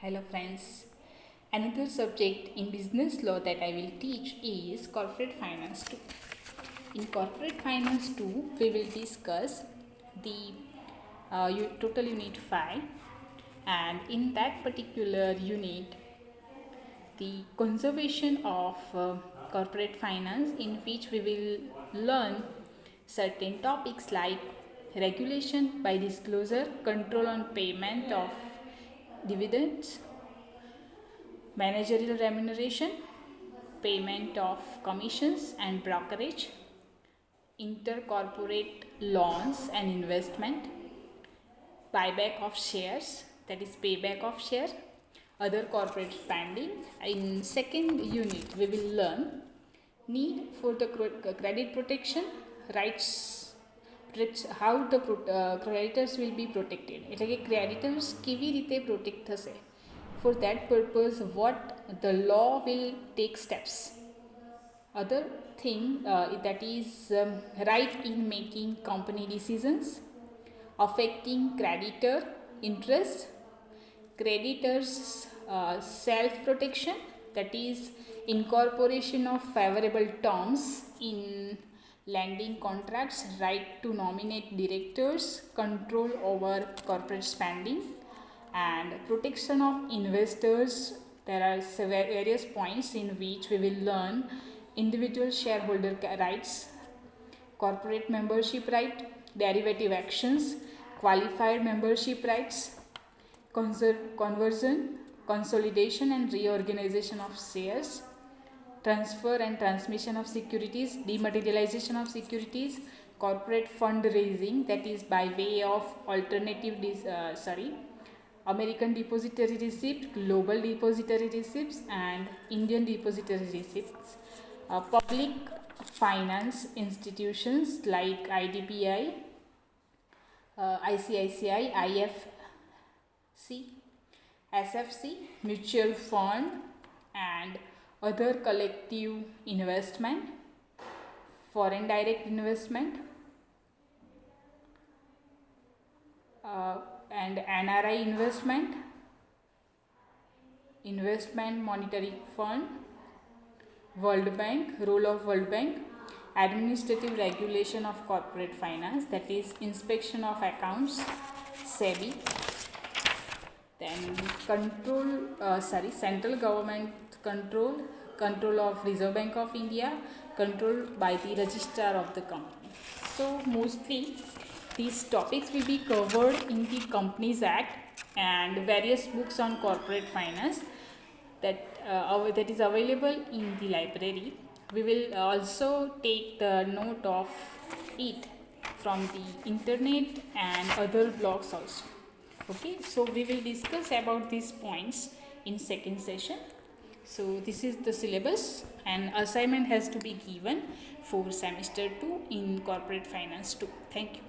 Hello friends. Another subject in business law that I will teach is corporate finance 2. In corporate finance 2, we will discuss the total unit 5, and in that particular unit the conservation of corporate finance, in which we will learn certain topics like regulation by disclosure, control on payment of dividends, managerial remuneration, payment of commissions and brokerage, intercorporate loans and investment, buyback of shares, that is payback of share, other corporate spending. In second unit, we will learn need for the credit protection, rights, how the creditors will be protected, એટલે કે creditors કેવી રીતે protect થશે. For that purpose, what the law will take steps. Other thing that is right in making company decisions, affecting creditor interest, creditors self protection, that is incorporation of favorable terms in lending contracts, right to nominate directors, control over corporate spending, and protection of investors. There are various points in which we will learn individual shareholder rights, corporate membership right, derivative actions, qualified membership rights, conversion, consolidation and reorganization of shares, transfer and transmission of securities, dematerialization of securities, corporate fundraising, that is by way of American depository receipt, global depository receipts and Indian depository receipts, public finance institutions like IDBI, ICICI, IFC, SFC, mutual fund and other collective investment, foreign direct investment, and NRI investment, investment monetary fund, World Bank, role of World Bank, administrative regulation of corporate finance, that is inspection of accounts, SEBI, then central government control of Reserve Bank of India, control by the registrar of the company. So mostly these topics will be covered in the Companies Act and various books on corporate finance that is available in the library. We will also take the note of it from the internet and other blogs also. Okay, so we will discuss about these points in second session. So this is the syllabus, and assignment has to be given for semester 2 in corporate finance 2. Thank you.